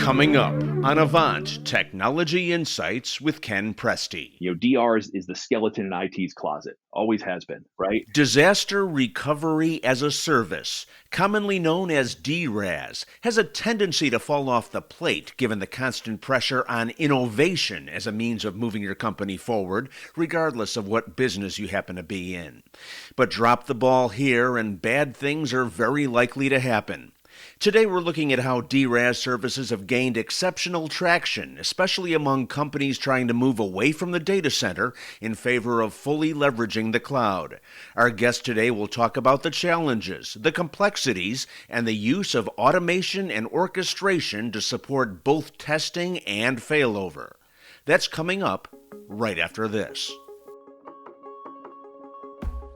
Coming up on AVANT Technology Insights with Ken Presti. DRaaS is the skeleton in IT's closet. Always has been, right? Disaster Recovery as a Service, commonly known as DRaaS, has a tendency to fall off the plate given the constant pressure on innovation as a means of moving your company forward, regardless of what business you happen to be in. But drop the ball here and bad things are very likely to happen. Today we're looking at how DRaaS services have gained exceptional traction, especially among companies trying to move away from the data center in favor of fully leveraging the cloud. Our guest today will talk about the challenges, the complexities, and the use of automation and orchestration to support both testing and failover. That's coming up right after this.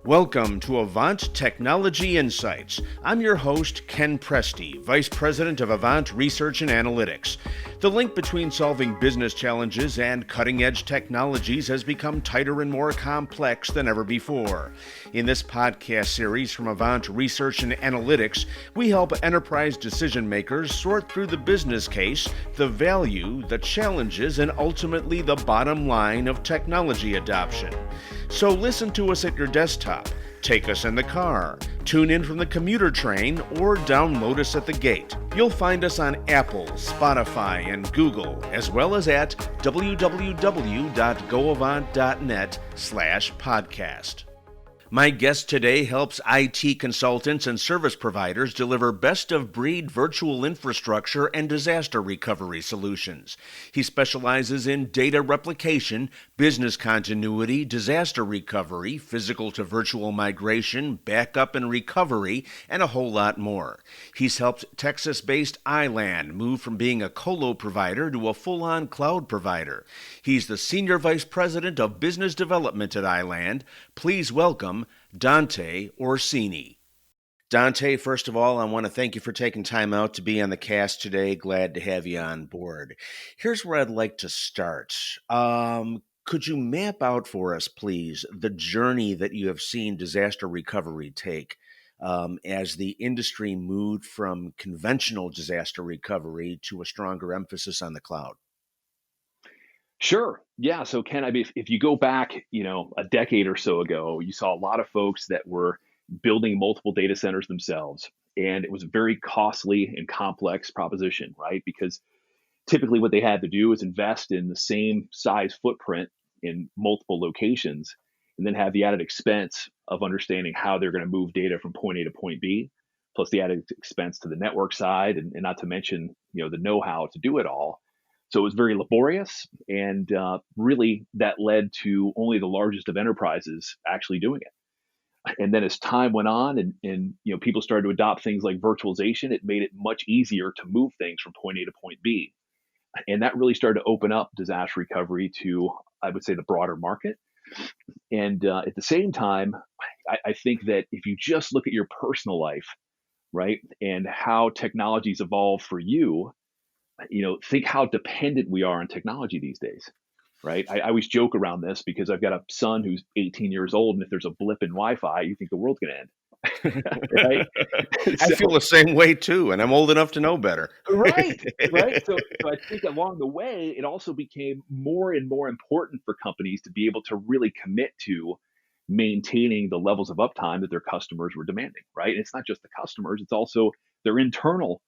Welcome to AVANT Technology Insights. I'm your host, Ken Presti, Vice President of AVANT Research and Analytics. The link between solving business challenges and cutting-edge technologies has become tighter and more complex than ever before. In this podcast series from AVANT Research and Analytics, we help enterprise decision makers sort through the business case, the value, the challenges, and ultimately the bottom line of technology adoption. So listen to us at your desktop, take us in the car, tune in from the commuter train, or download us at the gate. You'll find us on Apple, Spotify, and Google, as well as at www.goavant.net/podcast. My guest today helps IT consultants and service providers deliver best-of-breed virtual infrastructure and disaster recovery solutions. He specializes in data replication, business continuity, disaster recovery, physical to virtual migration, backup and recovery, and a whole lot more. He's helped Texas-based iland move from being a colo provider to a full-on cloud provider. He's the Senior Vice President of Business Development at iland. Please welcome Dante Orsini. Dante, first of all, I want to thank you for taking time out to be on the cast today. Glad to have you on board. Here's where I'd like to start. Could you map out for us, please, the journey that you have seen disaster recovery take as the industry moved from conventional disaster recovery to a stronger emphasis on the cloud? Sure. Yeah. So Ken, if you go back, a decade or so ago, you saw a lot of folks that were building multiple data centers themselves. And it was a very costly and complex proposition, right? Because typically what they had to do is invest in the same size footprint in multiple locations, and then have the added expense of understanding how they're going to move data from point A to point B, plus the added expense to the network side, and not to mention, the know-how to do it all. So it was very laborious, and really that led to only the largest of enterprises actually doing it. And then as time went on and people started to adopt things like virtualization, it made it much easier to move things from point A to point B. And that really started to open up disaster recovery to, I would say, the broader market. And at the same time, I think that if you just look at your personal life, right, and how technology's evolved for you, think how dependent we are on technology these days, right? I always joke around this because I've got a son who's 18 years old, and if there's a blip in Wi-Fi, you think the world's going to end. Right? I feel the same way too, and I'm old enough to know better. Right. So I think along the way, it also became more and more important for companies to be able to really commit to maintaining the levels of uptime that their customers were demanding, right? And it's not just the customers, it's also their internal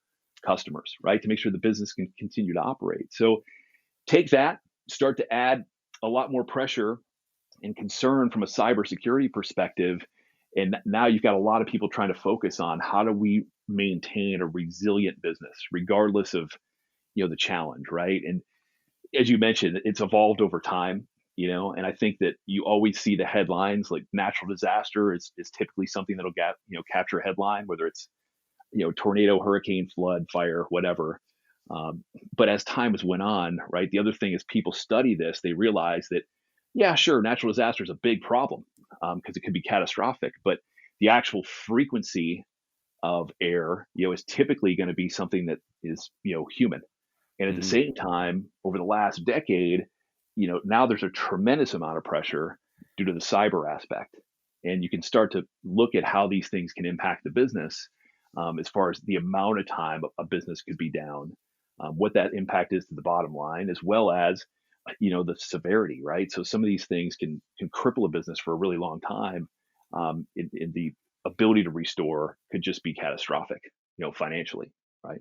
customers, right? To make sure the business can continue to operate. So take that, start to add a lot more pressure and concern from a cybersecurity perspective. And now you've got a lot of people trying to focus on how do we maintain a resilient business, regardless of, the challenge, right? And as you mentioned, it's evolved over time, and I think that you always see the headlines, like natural disaster is typically something that'll get, capture a headline, whether it's, tornado, hurricane, flood, fire, whatever. But as time has went on, right, the other thing is people study this, they realize that, yeah, sure, natural disaster is a big problem because it can be catastrophic, but the actual frequency of error, is typically going to be something that is, human. And at the same time, over the last decade, now there's a tremendous amount of pressure due to the cyber aspect. And you can start to look at how these things can impact the business as far as the amount of time a business could be down, what that impact is to the bottom line, as well as the severity, right? So some of these things can cripple a business for a really long time. In the ability to restore could just be catastrophic, financially, right?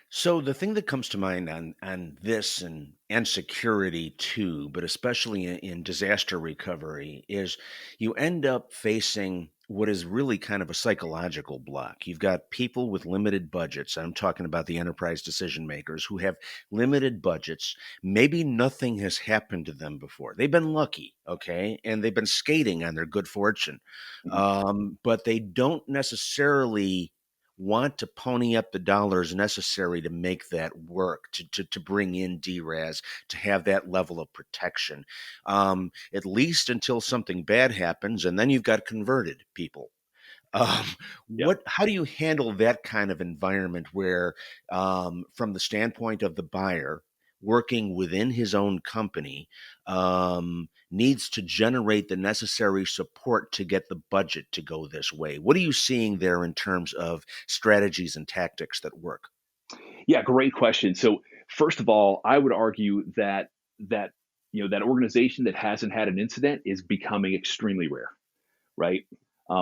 So the thing that comes to mind on this and security too, but especially in disaster recovery, is you end up facing what is really kind of a psychological block. You've got people with limited budgets. I'm talking about the enterprise decision makers who have limited budgets. Maybe nothing has happened to them before. They've been lucky, okay, and they've been skating on their good fortune, Mhm. but they don't necessarily want to pony up the dollars necessary to make that work, to bring in DRaaS, to have that level of protection, at least until something bad happens, and then you've got converted people. Um, Yep. how do you handle that kind of environment where, from the standpoint of the buyer working within his own company, needs to generate the necessary support to get the budget to go this way? What are you seeing there in terms of strategies and tactics that work? Yeah, great question. So first of all, I would argue that that organization that hasn't had an incident is becoming extremely rare, right?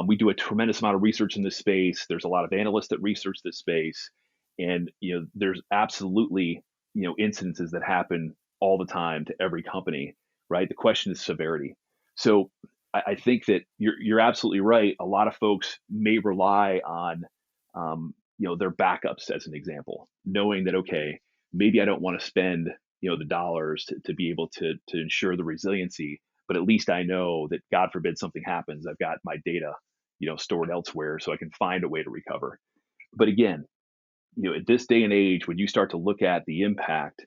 We do a tremendous amount of research in this space. There's a lot of analysts that research this space, and there's absolutely incidences that happen all the time to every company, right? The question is severity. So I think that you're absolutely right. A lot of folks may rely on their backups as an example, knowing that okay, maybe I don't want to spend the dollars to be able to ensure the resiliency, but at least I know that God forbid something happens, I've got my data, stored elsewhere so I can find a way to recover. But again, at this day and age, when you start to look at the impact,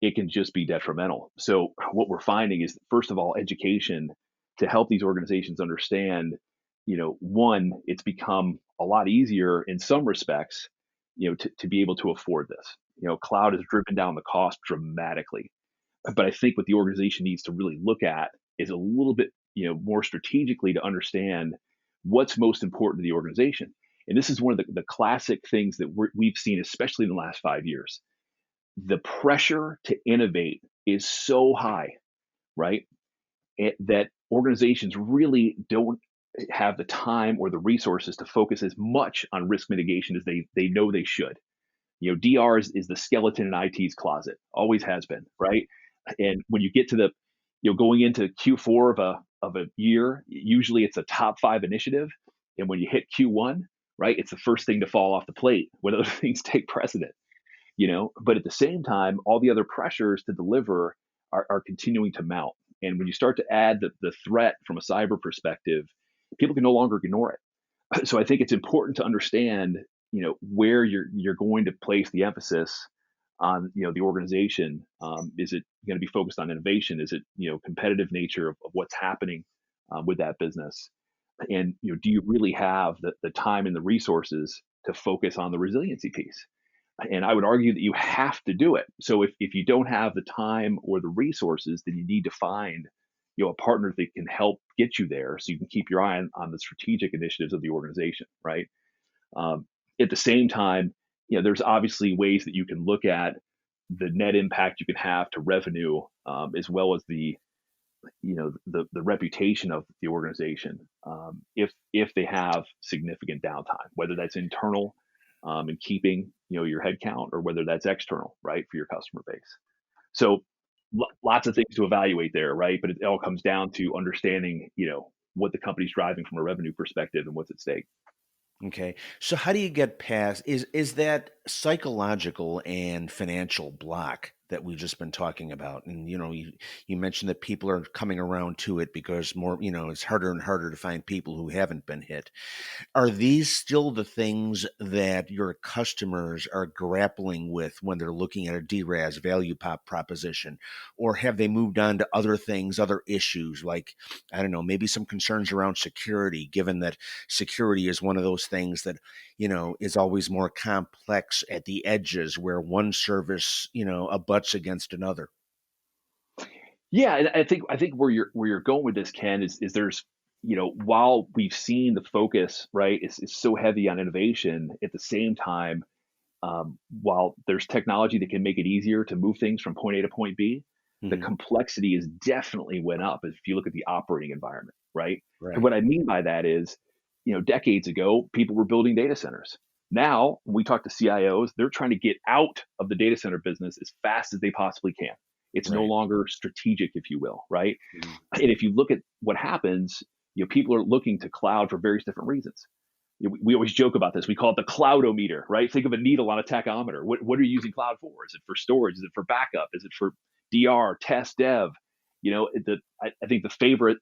it can just be detrimental. So what we're finding is, first of all, education to help these organizations understand, one, it's become a lot easier in some respects, to be able to afford this. Cloud has driven down the cost dramatically. But I think what the organization needs to really look at is a little bit, more strategically to understand what's most important to the organization. And this is one of the classic things that we've seen, especially in the last 5 years. The pressure to innovate is so high, right? That organizations really don't have the time or the resources to focus as much on risk mitigation as they know they should. DR is the skeleton in IT's closet, always has been, right? And when you get to the, going into Q4 of a year, usually it's a top five initiative, and when you hit Q1, right, it's the first thing to fall off the plate when other things take precedent. But at the same time, all the other pressures to deliver are continuing to mount. And when you start to add the threat from a cyber perspective, people can no longer ignore it. So I think it's important to understand, where you're going to place the emphasis on, the organization. Is it going to be focused on innovation? Is it, competitive nature of what's happening with that business? And do you really have the time and the resources to focus on the resiliency piece? And I would argue that you have to do it. So if you don't have the time or the resources, then you need to find a partner that can help get you there so you can keep your eye on the strategic initiatives of the organization, right? Um, at the same time, there's obviously ways that you can look at the net impact you can have to revenue, as well as the reputation of the organization, if they have significant downtime, whether that's internal, and keeping your headcount, or whether that's external, right, for your customer base. So lots of things to evaluate there, right? But it all comes down to understanding what the company's driving from a revenue perspective and what's at stake. Okay. So how do you get past is that psychological and financial block that we've just been talking about? And you mentioned that people are coming around to it because more, it's harder and harder to find people who haven't been hit. Are these still the things that your customers are grappling with when they're looking at a DRaaS value proposition? Or have they moved on to other things, other issues, like, I don't know, maybe some concerns around security, given that security is one of those things that, is always more complex at the edges where one service, abuts against another? Yeah, and I think where you're going with this, Ken, is there's while we've seen the focus, right, is so heavy on innovation, at the same time, while there's technology that can make it easier to move things from point A to point B, the Hmm. complexity is definitely went up if you look at the operating environment, right? And Right. what I mean by that is, decades ago, people were building data centers. Now, when we talk to CIOs, they're trying to get out of the data center business as fast as they possibly can. It's no Right. longer strategic, if you will, right? Mhm. And if you look at what happens, people are looking to cloud for various different reasons. We always joke about this. We call it the cloudometer, right? Think of a needle on a tachometer. What are you using cloud for? Is it for storage? Is it for backup? Is it for DR, test, dev? I think the favorite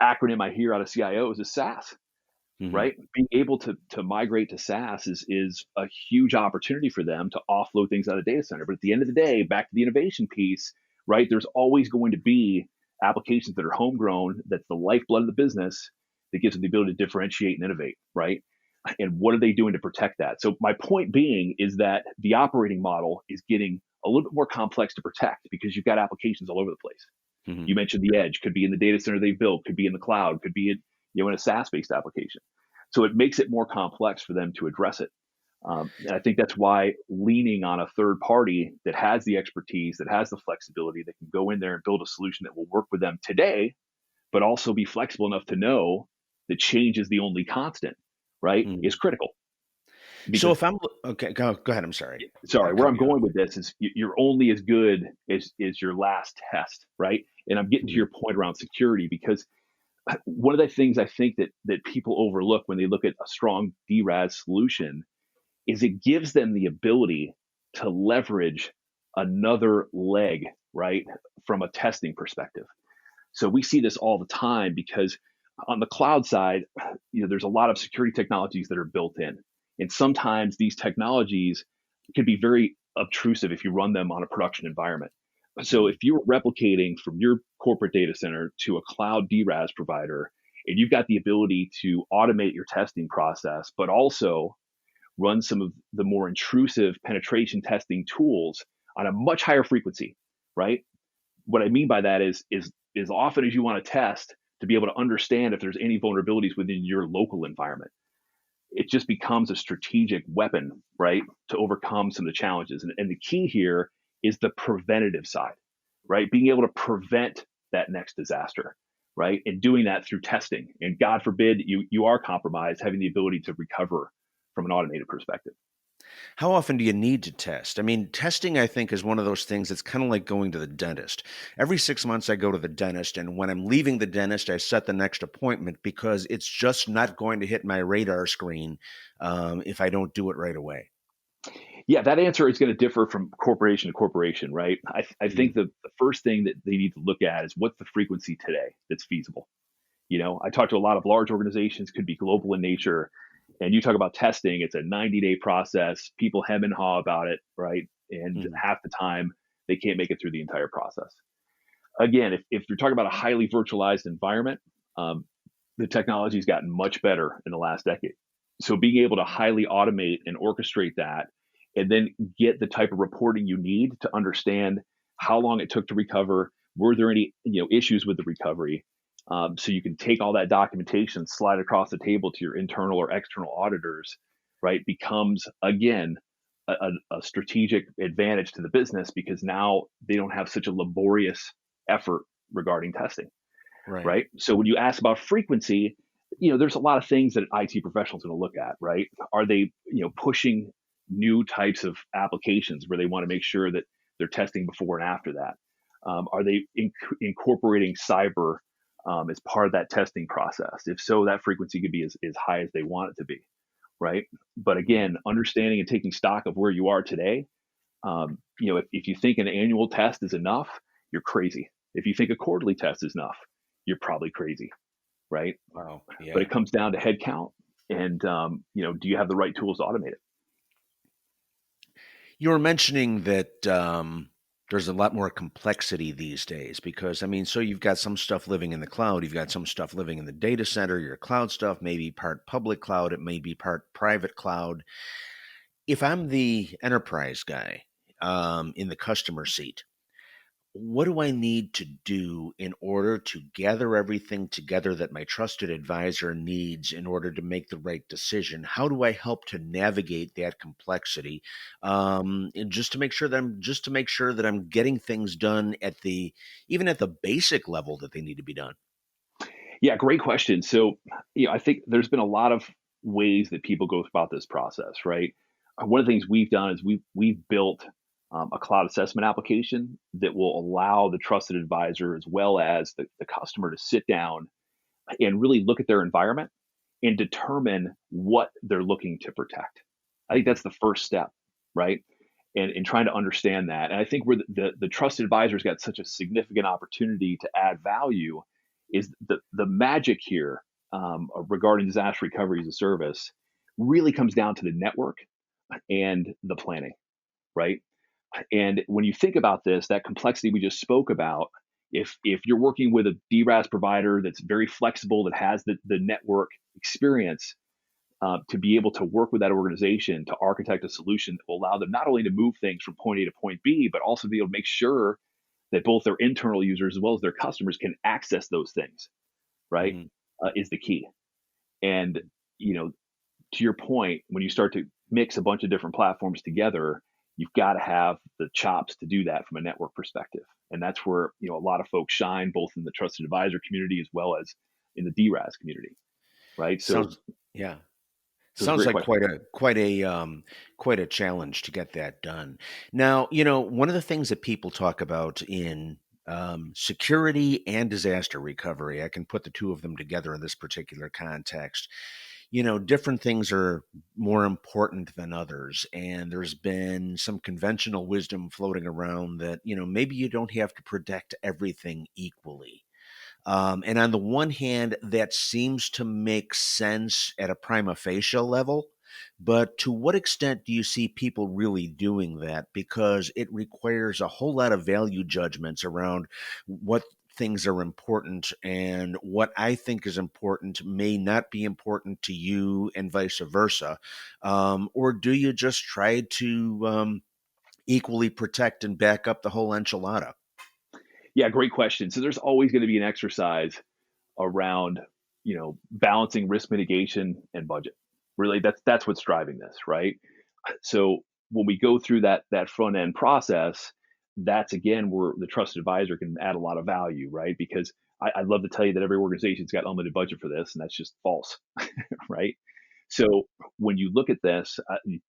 acronym I hear out of CIOs is SaaS, Mhm. right? Being able to migrate to SaaS is a huge opportunity for them to offload things out of data center. But at the end of the day, back to the innovation piece, right? There's always going to be applications that are homegrown. That's the lifeblood of the business that gives them the ability to differentiate and innovate, right? And what are they doing to protect that? So my point being is that the operating model is getting a little bit more complex to protect because you've got applications all over the place. Mhm. You mentioned the edge, could be in the data center they built, could be in the cloud, could be in a SaaS based application. So it makes it more complex for them to address it. And I think that's why leaning on a third party that has the expertise, that has the flexibility, that can go in there and build a solution that will work with them today, but also be flexible enough to know that change is the only constant, right, Mhm. is critical. So Because, if I'm okay, go ahead. I'm sorry. I sorry, where cut I'm you off. going with this is you're only as good as your last test, right? And I'm getting to Mhm. your point around security because one of the things I think that people overlook when they look at a strong DRaaS solution is it gives them the ability to leverage another leg, right, from a testing perspective. So we see this all the time because on the cloud side, there's a lot of security technologies that are built in. And sometimes these technologies can be very obtrusive if you run them on a production environment. So Mhm. if you're replicating from your corporate data center to a cloud DRaaS provider, and you've got the ability to automate your testing process, but also run some of the more intrusive penetration testing tools on a much higher frequency, right? What I mean by that is as often as you want to test to be able to understand if there's any vulnerabilities within your local environment. It just becomes a strategic weapon, right, to overcome some of the challenges. And the key here is the preventative side, right? Being able to prevent that next disaster, right? And doing that through testing. And God forbid you are compromised, having the ability to recover from an automated perspective. How often do you need to test? I mean, testing, I think, is one of those things that's kind of like going to the dentist. Every 6 months, I go to the dentist, and when I'm leaving the dentist, I set the next appointment because it's just not going to hit my radar screen if I don't do it right away. Yeah, that answer is going to differ from corporation to corporation, right? I Mhm. think the first thing that they need to look at is what's the frequency today that's feasible. I talk to a lot of large organizations, could be global in nature, and you talk about testing, it's a 90-day process. People hem and haw about it, right? And Mhm. half the time they can't make it through the entire process. Again, if you're talking about a highly virtualized environment, um, the technology's gotten much better in the last decade. So being able to highly automate and orchestrate that and then get the type of reporting you need to understand how long it took to recover, were there any issues with the recovery, so you can take all that documentation, slide across the table to your internal or external auditors, right, becomes again a strategic advantage to the business because now they don't have such a laborious effort regarding testing, Right. right? So when you ask about frequency, there's a lot of things that an IT professional is going to look at, right? Are they, pushing new types of applications where they want to make sure that they're testing before and after that? Are they incorporating cyber as part of that testing process? If so, that frequency could be as high as they want it to be, right? But Mhm. again, understanding and taking stock of where you are today, if you think an annual test is enough, you're crazy. If you think a quarterly test is enough, you're probably crazy, right? Wow. But Yeah. it comes down to head count and, do you have the right tools to automate it? You were mentioning that there's a lot more complexity these days because, I mean, so you've got some stuff living in the cloud, you've got some stuff living in the data center, your cloud stuff may be part public cloud, it may be part private cloud. If I'm the enterprise guy in the customer seat, what do I need to do in order to gather everything together that my trusted advisor needs in order to make the right decision? How do I help to navigate that complexity, and just to make sure that I'm getting things done at the even at the basic level that they need to be done? Yeah, great question. So, I think there's been a lot of ways that people go about this process, right? One of the things we've done is we've built a cloud assessment application that will allow the trusted advisor as well as the customer to sit down and really look at their environment and determine what they're looking to protect. I think Mhm. that's the first step, right? And trying to understand that. And I think where the trusted advisor's got such a significant opportunity to add value is the magic here, regarding disaster recovery as a service really comes down to the network and the planning, right? And when you think about this, that complexity we just spoke about, if you're working with a DRaaS provider that's very flexible, that has the network experience, to be able to work with that organization to architect a solution that will allow them not only to move things from point A to point B, but also be able to make sure that both their internal users as well as their customers can access those things, right? Mhm. Is the key. And you know, to your point, when you start to mix a bunch of different platforms together, you've got to have the chops to do that from a network perspective. And that's where, a lot of folks shine, both in the trusted advisor community as well as in the DRaaS community, right? So, Sounds yeah. it's a Sounds great like question. quite a challenge to get that done. Now, one of the things that people talk about in security and disaster recovery, I can put the two of them together in this particular context. Different things are more important than others, and there's been some conventional wisdom floating around that maybe you don't have to protect everything equally. And on the one hand, that seems to make sense at a prima facie level. But to what extent do you see people really doing that? Because it requires a whole lot of value judgments around what things are important, and what I think is important may not be important to you, and vice versa. Or do you just try to equally protect and back up the whole enchilada? Yeah, great question. So there's always going to be an exercise around, balancing risk mitigation and budget. Really, that's what's driving this, right? So when we go through that front end process, that's again where the trusted advisor can add a lot of value, right? Because I'd love to tell you that every organization's got unlimited budget for this, and that's just false, right? So when you look at this,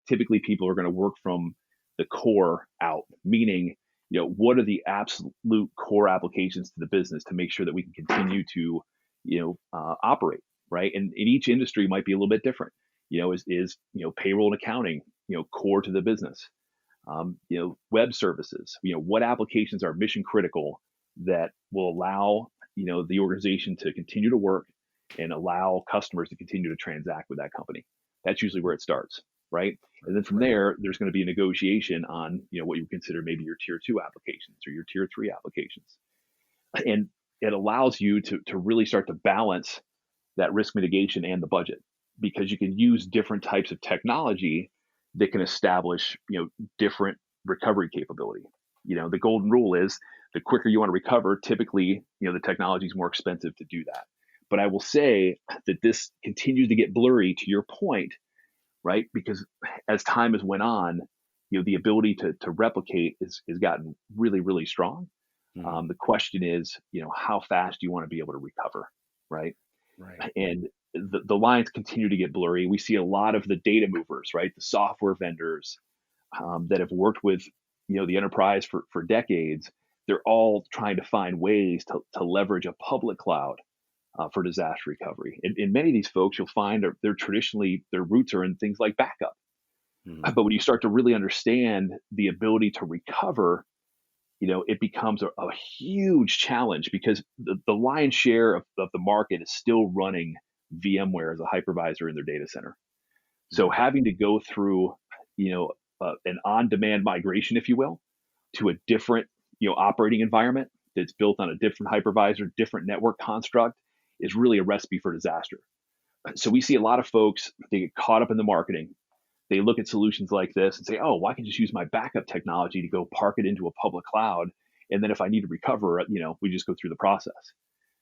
typically people are going to work from the core out, meaning, what are the absolute core applications to the business to make sure that we can continue to, operate, right? And in each industry might be a little bit different. Payroll and accounting, core to the business. Web services. What applications are mission critical that will allow the organization to continue to work and allow customers to continue to transact with that company. That's usually where it starts, right? And then from Right. there, there's going to be a negotiation on what you consider maybe your tier two applications or your tier three applications, and it allows you to really start to balance that risk mitigation and the budget, because you can use different types of technology that can establish different recovery capability. The golden rule is the quicker you want to recover, typically the technology is more expensive to do that. But I will say that this continues to get blurry, to your point, right? Because as time has went on, the ability to replicate is gotten really, really strong. Mhm. The question is, how fast do you want to be able to recover, right? Right. And the lines continue to get blurry. We see a lot of the data movers, right? The software vendors, that have worked with the enterprise for decades. They're all trying to find ways to leverage a public cloud, for disaster recovery. And many of these folks you'll find they're traditionally, their roots are in things like backup. Mhm. But when you start to really understand the ability to recover, it becomes a huge challenge, because the lion's share of the market is still running VMware as a hypervisor in their data center. So Mhm. having to go through, an on-demand migration, if you will, to a different, operating environment that's built on a different hypervisor, different network construct, is really a recipe for disaster. So we see a lot of folks, they get caught up in the marketing. They look at solutions like this and say, "Oh, well, I can just use my backup technology to go park it into a public cloud, And then if I need to recover, we just go through the process.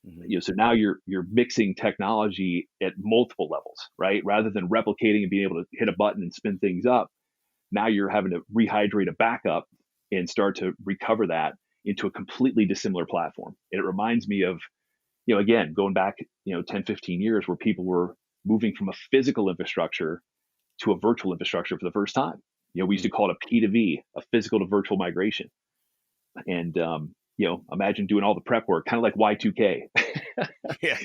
Hmm. So now you're mixing technology at multiple levels, right? Rather than replicating and being able to hit a button and spin things up, now you're having to rehydrate a backup and start to recover that into a completely dissimilar platform. And it reminds me of, again, going back, 10, 15 years where people were moving from a physical infrastructure to a virtual infrastructure for the first time. We used to call it a P2V, a physical to virtual migration. And, imagine doing all the prep work, kind of like Y2K. Yeah,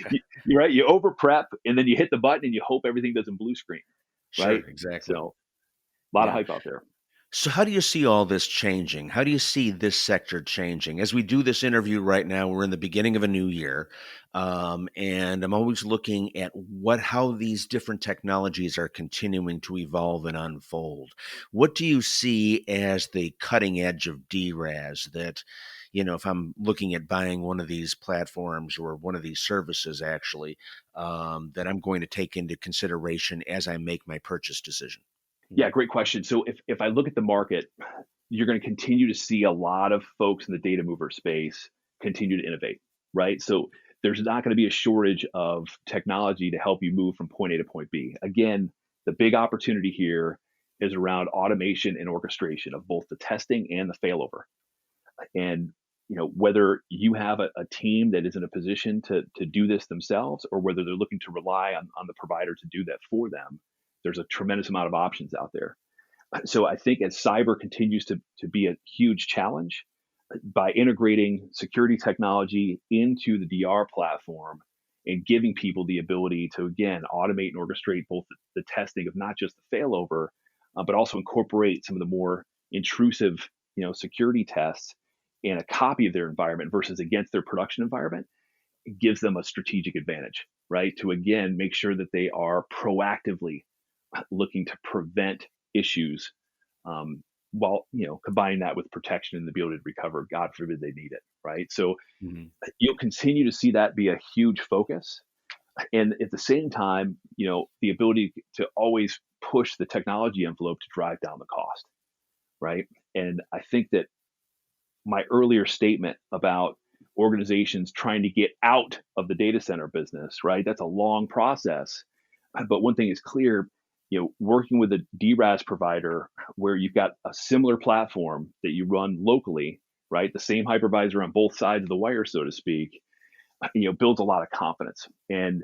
You're right. You over prep and then you hit the button and you hope everything doesn't blue screen. sure, Right. exactly. So a lot of Yeah. hype out there. So, how do you see all this changing? How do you see this sector changing? As we do this interview right now, we're in the beginning of a new year, and I'm always looking at how these different technologies are continuing to evolve and unfold. What do you see as the cutting edge of DRaaS that, if I'm looking at buying one of these platforms or one of these services, actually, that I'm going to take into consideration as I make my purchase decision? Yeah, great question. So if I look at the market, you're going to continue to see a lot of folks in the data mover space continue to innovate, right? So there's not going to be a shortage of technology to help you move from point A to point B. Again, the big opportunity here is around automation and orchestration of both the testing and the failover. And whether you have a team that is in a position to do this themselves, or whether they're looking to rely on the provider to do that for them, there's a tremendous amount of options out there. So I think as cyber continues to be a huge challenge, by integrating security technology into the DR platform and giving people the ability to, again, automate and orchestrate both the testing of not just the failover, but also incorporate some of the more intrusive, security tests in a copy of their environment versus against their production environment, it gives them a strategic advantage, right? To again make sure that they are proactively looking to prevent issues, while combining that with protection and the ability to recover, God forbid they need it, right? So Mhm. you'll continue to see that be a huge focus, and at the same time, the ability to always push the technology envelope to drive down the cost, right? And I think that my earlier statement about organizations trying to get out of the data center business, right? That's a long process. But one thing is clear, working with a DRaaS provider where you've got a similar platform that you run locally, right? The same hypervisor on both sides of the wire, so to speak, builds a lot of confidence. And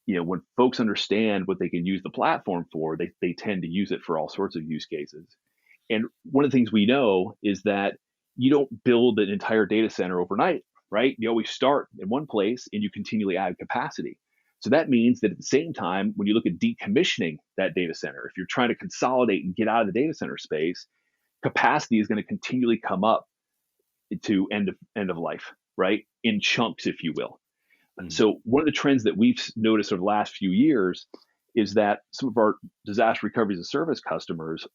when folks understand what they can use the platform for, they tend to use it for all sorts of use cases. And one of the things we know is that you don't build an entire data center overnight, right? You always start in one place and you continually add capacity. So that means that at the same time, when you look at decommissioning that data center, if you're trying to consolidate and get out of the data center space, capacity is going to continually come up to end of life, right? In chunks, if you will. Mhm. So one of the trends that we've noticed over the last few years is that some of our disaster recovery as a service customers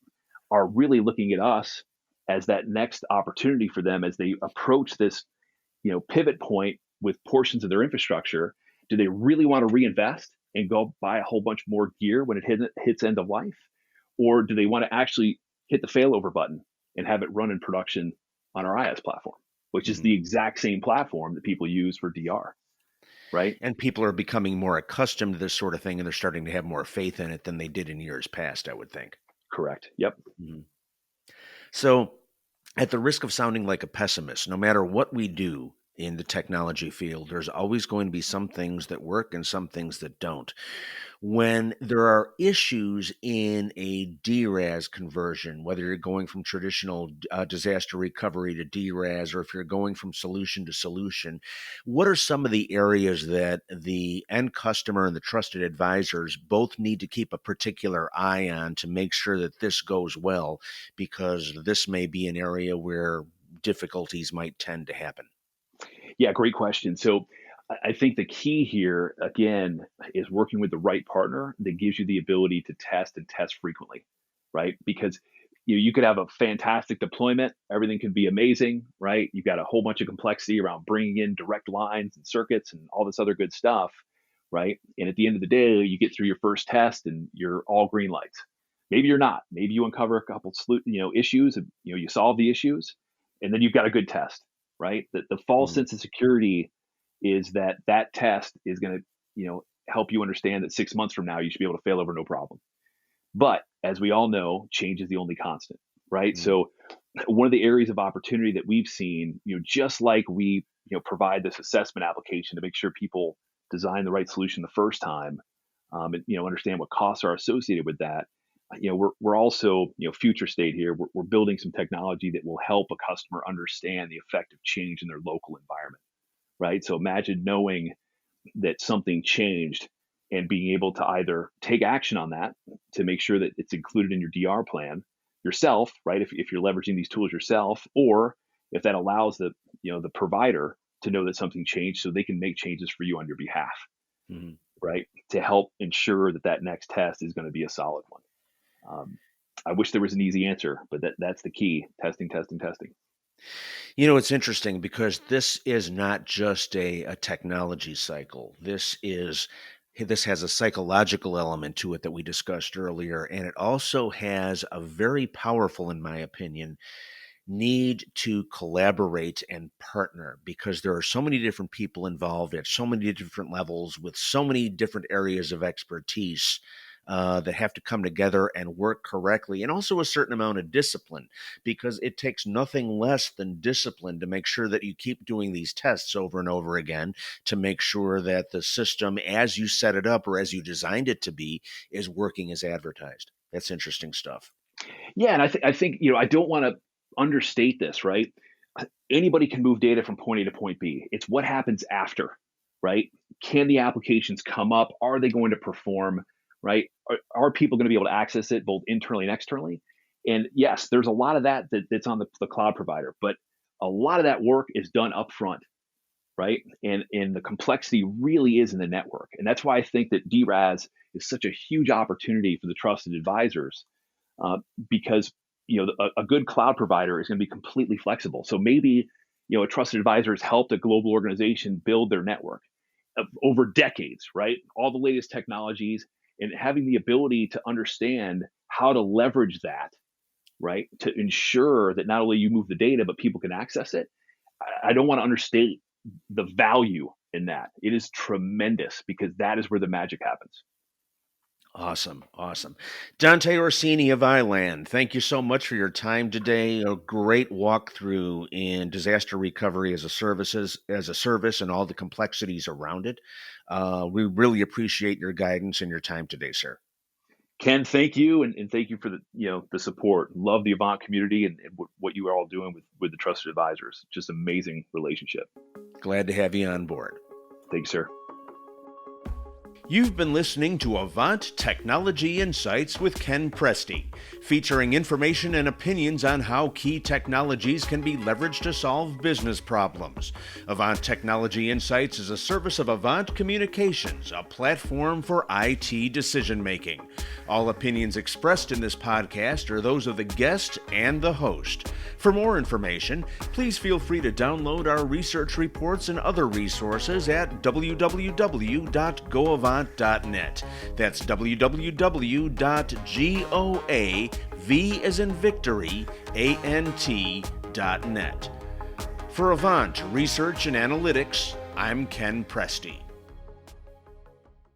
are really looking at us as that next opportunity for them as they approach this, pivot point with portions of their infrastructure. Do they really want to reinvest and go buy a whole bunch more gear when it hits end of life? Or do they want to actually hit the failover button and have it run in production on our IaaS platform, which is Mhm. the exact same platform that people use for DR, right? And people are becoming more accustomed to this sort of thing, and they're starting to have more faith in it than they did in years past, I would think. Correct. Yep. Mhm. So, at the risk of sounding like a pessimist, no matter what we do in the technology field, there's always going to be some things that work and some things that don't. When there are issues in a DRaaS conversion, whether you're going from traditional disaster recovery to DRaaS, or if you're going from solution to solution, what are some of the areas that the end customer and the trusted advisors both need to keep a particular eye on to make sure that this goes well? Because this may be an area where difficulties might tend to happen. Yeah, great question. So I think the key here, again, is working with the right partner that gives you the ability to test and test frequently, right? Because you could have a fantastic deployment, everything could be amazing, right? You've got a whole bunch of complexity around bringing in direct lines and circuits and all this other good stuff, right? And at the end of the day, you get through your first test and you're all green lights. Maybe you're not. Maybe you uncover a couple, issues, and you solve the issues, and then you've got a good test. right? The false Mm. sense of security is that that test is going to, help you understand that 6 months from now you should be able to fail over no problem. But as we all know, change is the only constant, right? Mm. So one of the areas of opportunity that we've seen, just like we, provide this assessment application to make sure people design the right solution the first time, and understand what costs are associated with that. We're also, future state here. We're building some technology that will help a customer understand the effect of change in their local environment, right? So imagine knowing that something changed and being able to either take action on that to make sure that it's included in your DR plan yourself, right? If you're leveraging these tools yourself, or if that allows the provider to know that something changed so they can make changes for you on your behalf, Mhm. right? To help ensure that that next test is going to be a solid one. I wish there was an easy answer, but that's the key: testing, testing, testing. It's interesting because this is not just a technology cycle. This has a psychological element to it that we discussed earlier, and it also has a very powerful, in my opinion, need to collaborate and partner because there are so many different people involved at so many different levels with so many different areas of expertise that have to come together and work correctly, and also a certain amount of discipline because it takes nothing less than discipline to make sure that you keep doing these tests over and over again to make sure that the system, as you set it up or as you designed it to be, is working as advertised. That's interesting stuff. Yeah, and I think I don't want to understate this, right? Anybody can move data from point A to point B. It's what happens after, right? Can the applications come up? Are they going to perform, right? Are people going to be able to access it both internally and externally? And yes, there's a lot of that's on the cloud provider, but a lot of that work is done upfront, right? And the complexity really is in the network, and that's why I think that DRaaS is such a huge opportunity for the trusted advisors, uh, because a good cloud provider is going to be completely flexible. So maybe a trusted advisor has helped a global organization build their network over decades, right? All the latest technologies, and having the ability to understand how to leverage that, right, to ensure that not only you move the data but people can access it. I don't want to understate the value in that. It is tremendous because that is where the magic happens. Awesome. Awesome. Dante Orsini of iland, thank you so much for your time today. A great walkthrough in disaster recovery as a service and all the complexities around it. We really appreciate your guidance and your time today, sir. Ken, thank you, and thank you for the support. Love the Avant community and what you are all doing with the trusted advisors. Just amazing relationship. Glad to have you on board. Thank you, sir. You've been listening to Avant Technology Insights with Ken Presti, featuring information and opinions on how key technologies can be leveraged to solve business problems. Avant Technology Insights is a service of Avant Communications, a platform for IT decision-making. All opinions expressed in this podcast are those of the guest and the host. For more information, please feel free to download our research reports and other resources at www.goavant.net. That's www.goav as in victory, ant.net. For Avant Research and Analytics, I'm Ken Presti.